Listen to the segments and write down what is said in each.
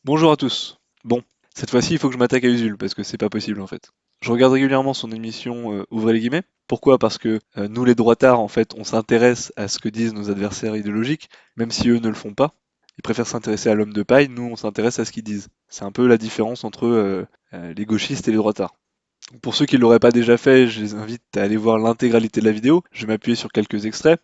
Bonjour à tous. Bon, cette fois-ci, il faut que je m'attaque à Usul parce que c'est pas possible en fait. Je regarde régulièrement son émission Ouvrez les guillemets. Pourquoi? Parce que nous les droitards, en fait, on s'intéresse à ce que disent nos adversaires idéologiques, même si eux ne le font pas. Ils préfèrent s'intéresser à l'homme de paille, nous on s'intéresse à ce qu'ils disent. C'est un peu la différence entre les gauchistes et les droitards. Donc, pour ceux qui ne l'auraient pas déjà fait, je les invite à aller voir l'intégralité de la vidéo. Je vais m'appuyer sur quelques extraits.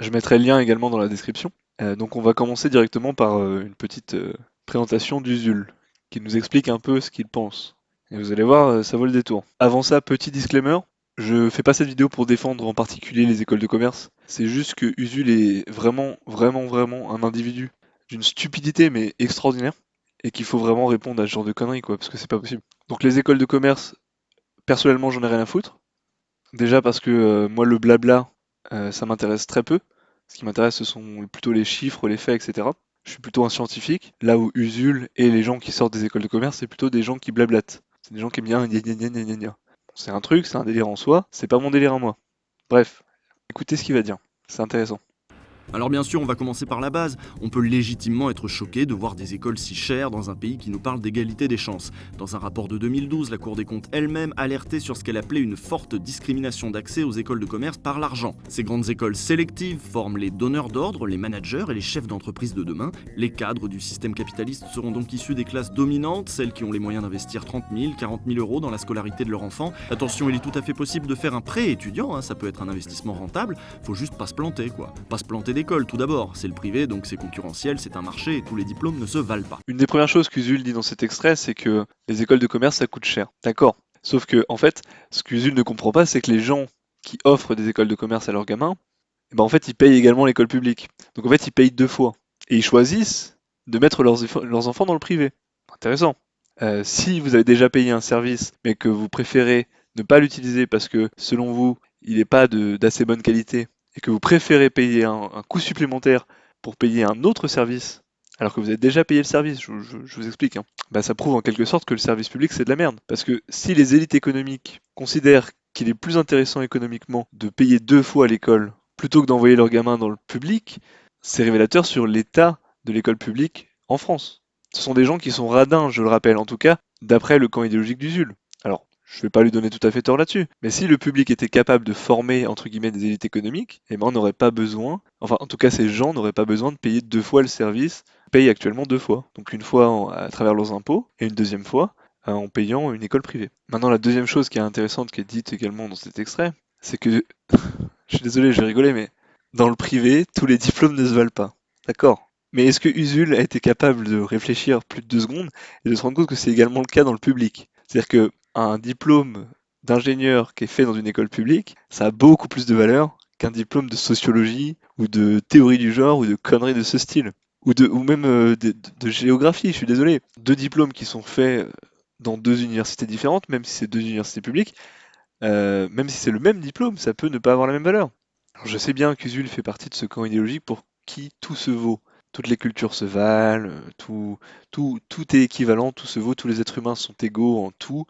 Je mettrai le lien également dans la description. Donc on va commencer directement par une petite présentation d'Usul, qui nous explique un peu ce qu'il pense. Et vous allez voir, ça vaut le détour. Avant ça, petit disclaimer, je fais pas cette vidéo pour défendre en particulier les écoles de commerce. C'est juste que Usul est vraiment un individu d'une stupidité mais extraordinaire, et qu'il faut vraiment répondre à ce genre de conneries quoi, parce que c'est pas possible. Donc les écoles de commerce, personnellement j'en ai rien à foutre. Déjà parce que moi le blabla, ça m'intéresse très peu. Ce qui m'intéresse ce sont plutôt les chiffres, les faits, etc. Je suis plutôt un scientifique, là où Usul et les gens qui sortent des écoles de commerce, c'est plutôt des gens qui blablatent. C'est des gens qui aiment bien gna gna gna gna gna gna. C'est un truc, c'est un délire en soi, c'est pas mon délire à moi. Bref, écoutez ce qu'il va dire, c'est intéressant. Alors bien sûr, on va commencer par la base. On peut légitimement être choqué de voir des écoles si chères dans un pays qui nous parle d'égalité des chances. Dans un rapport de 2012, la Cour des comptes elle-même alertait sur ce qu'elle appelait une forte discrimination d'accès aux écoles de commerce par l'argent. Ces grandes écoles sélectives forment les donneurs d'ordre, les managers et les chefs d'entreprise de demain. Les cadres du système capitaliste seront donc issus des classes dominantes, celles qui ont les moyens d'investir 30 000, 40 000 euros dans la scolarité de leur enfant. Attention, il est tout à fait possible de faire un prêt étudiant, ça peut être un investissement rentable, faut juste pas se planter quoi. Pas se planter d'école tout d'abord, c'est le privé donc c'est concurrentiel, c'est un marché et tous les diplômes ne se valent pas. Une des premières choses qu'Usul dit dans cet extrait, c'est que les écoles de commerce ça coûte cher. D'accord. Sauf que, en fait, ce qu'Usul ne comprend pas, c'est que les gens qui offrent des écoles de commerce à leurs gamins, eh ben, en fait, ils payent également l'école publique. Donc en fait, ils payent deux fois. Et ils choisissent de mettre leurs enfants dans le privé. Intéressant. Si vous avez déjà payé un service, mais que vous préférez ne pas l'utiliser parce que, selon vous, il n'est pas d'assez bonne qualité, et que vous préférez payer un coût supplémentaire pour payer un autre service, alors que vous avez déjà payé le service, je vous explique, hein, bah, ça prouve en quelque sorte que le service public c'est de la merde. Parce que si les élites économiques considèrent qu'il est plus intéressant économiquement de payer deux fois l'école plutôt que d'envoyer leurs gamins dans le public, c'est révélateur sur l'état de l'école publique en France. Ce sont des gens qui sont radins, je le rappelle, en tout cas, d'après le camp idéologique d'Usul. Alors, je vais pas lui donner tout à fait tort là-dessus, mais si le public était capable de former, entre guillemets, des élites économiques, eh ben on n'aurait pas besoin, enfin, en tout cas, ces gens n'auraient pas besoin de payer deux fois le service, ils payent actuellement deux fois. Donc une fois à travers leurs impôts, et une deuxième fois en payant une école privée. Maintenant, la deuxième chose qui est intéressante, qui est dite également dans cet extrait, c'est que, je suis désolé, je vais rigoler, mais dans le privé, tous les diplômes ne se valent pas. D'accord. Mais est-ce que Usul a été capable de réfléchir plus de 2 secondes et de se rendre compte que c'est également le cas dans le public? C'est-à-dire que un diplôme d'ingénieur qui est fait dans une école publique, ça a beaucoup plus de valeur qu'un diplôme de sociologie ou de théorie du genre ou de conneries de ce style. Ou même de géographie, je suis désolé. Deux diplômes qui sont faits dans deux universités différentes, même si c'est deux universités publiques, même si c'est le même diplôme, ça peut ne pas avoir la même valeur. Alors, je sais bien qu'Usul fait partie de ce camp idéologique pour qui tout se vaut. Toutes les cultures se valent, tout est équivalent, tout se vaut, tous les êtres humains sont égaux en tout,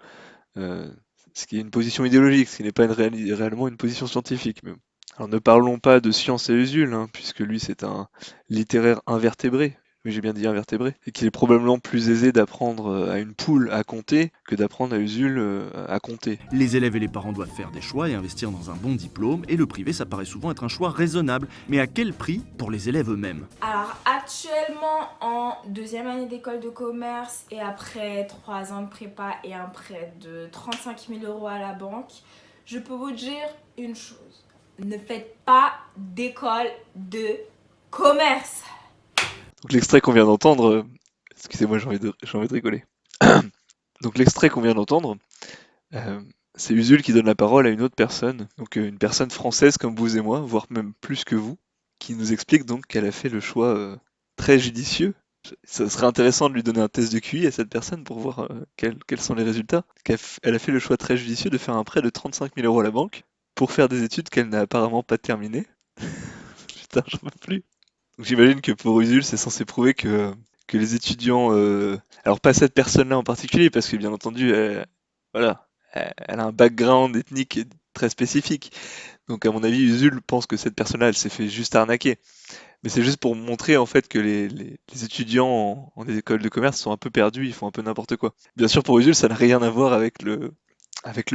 euh, ce qui est une position idéologique, ce qui n'est pas réellement une position scientifique. Mais bon. Alors ne parlons pas de science et Usul, hein, puisque lui c'est un littéraire invertébré, oui j'ai bien dit invertébré, et qu'il est probablement plus aisé d'apprendre à une poule à compter que d'apprendre à Usul à compter. Les élèves et les parents doivent faire des choix et investir dans un bon diplôme, et le privé ça paraît souvent être un choix raisonnable, mais à quel prix pour les élèves eux-mêmes? Alors actuellement en deuxième année d'école de commerce et après 3 ans de prépa et un prêt de 35 000 euros à la banque, je peux vous dire une chose. Ne faites pas d'école de commerce. Donc l'extrait qu'on vient d'entendre, excusez-moi j'ai envie de rigoler. Donc l'extrait qu'on vient d'entendre, euh, c'est Usul qui donne la parole à une autre personne, donc une personne française comme vous et moi, voire même plus que vous, qui nous explique donc qu'elle a fait le choix très judicieux. Ça serait intéressant de lui donner un test de QI à cette personne pour voir quels sont les résultats. Elle a fait le choix très judicieux de faire un prêt de 35 000 euros à la banque pour faire des études qu'elle n'a apparemment pas terminées. Putain, j'en peux plus. Donc j'imagine que pour Usul, c'est censé prouver que les étudiants, alors pas cette personne-là en particulier, parce que bien entendu, voilà, elle a un background ethnique très spécifique. Donc à mon avis, Usul pense que cette personne-là, elle s'est fait juste arnaquer. Mais c'est juste pour montrer en fait que les étudiants en des écoles de commerce sont un peu perdus, ils font un peu n'importe quoi. Bien sûr, pour Usul, ça n'a rien à voir avec le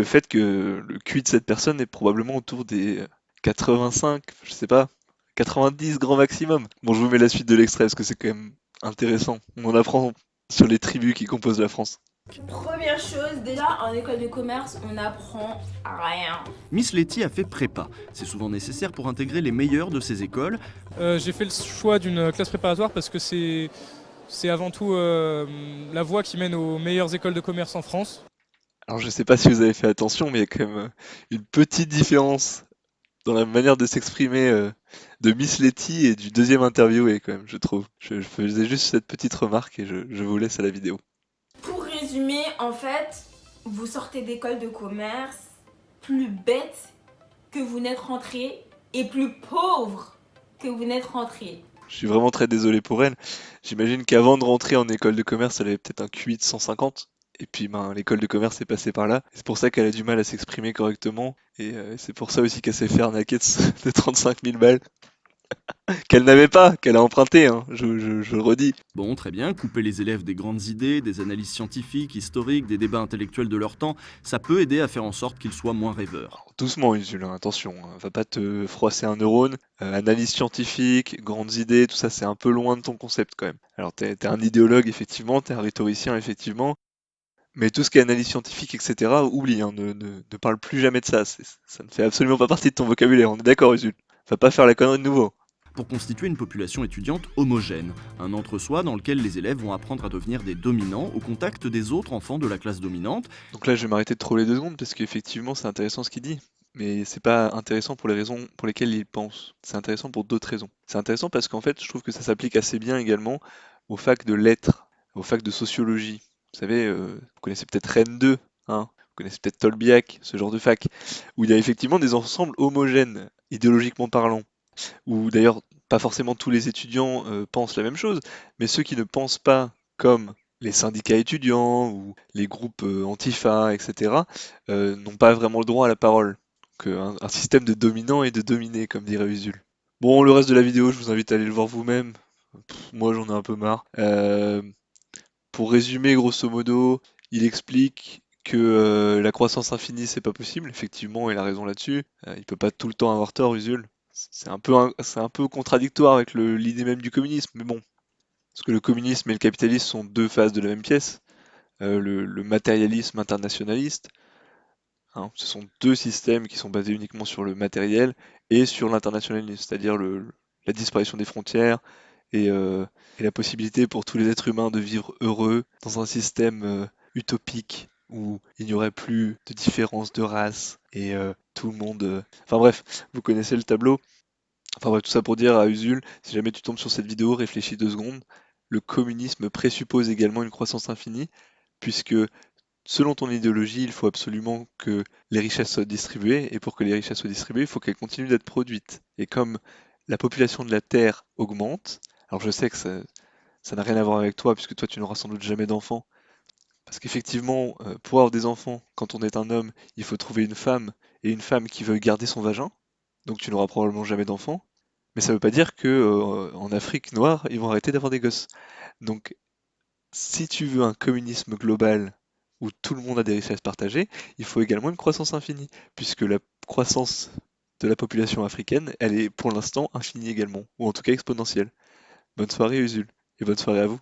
fait que le QI de cette personne est probablement autour des 85, je sais pas, 90 grand maximum. Bon, je vous mets la suite de l'extrait parce que c'est quand même intéressant. On en apprend sur les tribus qui composent la France. Première chose, déjà en école de commerce, on n'apprend rien. Miss Letty a fait prépa. C'est souvent nécessaire pour intégrer les meilleurs de ces écoles. J'ai fait le choix d'une classe préparatoire parce que c'est avant tout la voie qui mène aux meilleures écoles de commerce en France. Alors je sais pas si vous avez fait attention, mais il y a quand même une petite différence dans la manière de s'exprimer de Miss Letty et du deuxième interviewé quand même, je trouve. Je faisais juste cette petite remarque et je vous laisse à la vidéo. Pour résumer, en fait, vous sortez d'école de commerce plus bête que vous n'êtes rentré et plus pauvre que vous n'êtes rentré. Je suis vraiment très désolé pour elle. J'imagine qu'avant de rentrer en école de commerce, elle avait peut-être un QI de 150. Et puis ben, l'école de commerce est passée par là. C'est pour ça qu'elle a du mal à s'exprimer correctement. Et c'est pour ça aussi qu'elle s'est fait arnaquer de 35 000 balles. Qu'elle n'avait pas, qu'elle a emprunté, hein, je le redis. Bon, très bien, couper les élèves des grandes idées, des analyses scientifiques, historiques, des débats intellectuels de leur temps, ça peut aider à faire en sorte qu'ils soient moins rêveurs. Doucement, Usul, hein, attention, hein, va pas te froisser un neurone. Analyse scientifique, grandes idées, tout ça, c'est un peu loin de ton concept quand même. Alors, t'es un idéologue, effectivement, t'es un rhétoricien, effectivement, mais tout ce qui est analyse scientifique, etc., oublie, hein, ne parle plus jamais de ça. Ça ne fait absolument pas partie de ton vocabulaire, on est d'accord, Usul. Va pas faire la connerie de nouveau. Pour constituer une population étudiante homogène, un entre-soi dans lequel les élèves vont apprendre à devenir des dominants au contact des autres enfants de la classe dominante. Donc là, je vais m'arrêter de troller 2 secondes, parce qu'effectivement, c'est intéressant ce qu'il dit. Mais c'est pas intéressant pour les raisons pour lesquelles il pense. C'est intéressant pour d'autres raisons. C'est intéressant parce qu'en fait, je trouve que ça s'applique assez bien également aux facs de lettres, aux facs de sociologie. Vous savez, vous connaissez peut-être Rennes 2, hein, vous connaissez peut-être Tolbiac, ce genre de fac, où il y a effectivement des ensembles homogènes, idéologiquement parlant, où d'ailleurs pas forcément tous les étudiants pensent la même chose, mais ceux qui ne pensent pas comme les syndicats étudiants ou les groupes antifa, etc., n'ont pas vraiment le droit à la parole. Donc, un système de dominant et de dominé, comme dirait Usul. Bon, le reste de la vidéo, je vous invite à aller le voir vous-même. Moi, j'en ai un peu marre. Pour résumer, grosso modo, il explique que la croissance infinie, c'est pas possible. Effectivement, il a raison là-dessus. Il peut pas tout le temps avoir tort, Usul. C'est un peu contradictoire avec l'idée même du communisme, mais bon. Parce que le communisme et le capitalisme sont deux faces de la même pièce. Le matérialisme internationaliste, hein, ce sont deux systèmes qui sont basés uniquement sur le matériel et sur l'internationalisme, c'est-à-dire la disparition des frontières et la possibilité pour tous les êtres humains de vivre heureux dans un système utopique où il n'y aurait plus de différence de race et tout le monde. Enfin bref, vous connaissez le tableau. Enfin bref, tout ça pour dire à Usul, si jamais tu tombes sur cette vidéo, réfléchis 2 secondes. Le communisme présuppose également une croissance infinie, puisque selon ton idéologie, il faut absolument que les richesses soient distribuées, et pour que les richesses soient distribuées, il faut qu'elles continuent d'être produites. Et comme la population de la Terre augmente, alors je sais que ça n'a rien à voir avec toi, puisque toi tu n'auras sans doute jamais d'enfants, parce qu'effectivement, pour avoir des enfants, quand on est un homme, il faut trouver une femme, et une femme qui veut garder son vagin, donc tu n'auras probablement jamais d'enfants. Mais ça veut pas dire que en Afrique noire, ils vont arrêter d'avoir des gosses. Donc, si tu veux un communisme global où tout le monde a des richesses partagées, il faut également une croissance infinie, puisque la croissance de la population africaine, elle est pour l'instant infinie également, ou en tout cas exponentielle. Bonne soirée, Usul, et bonne soirée à vous.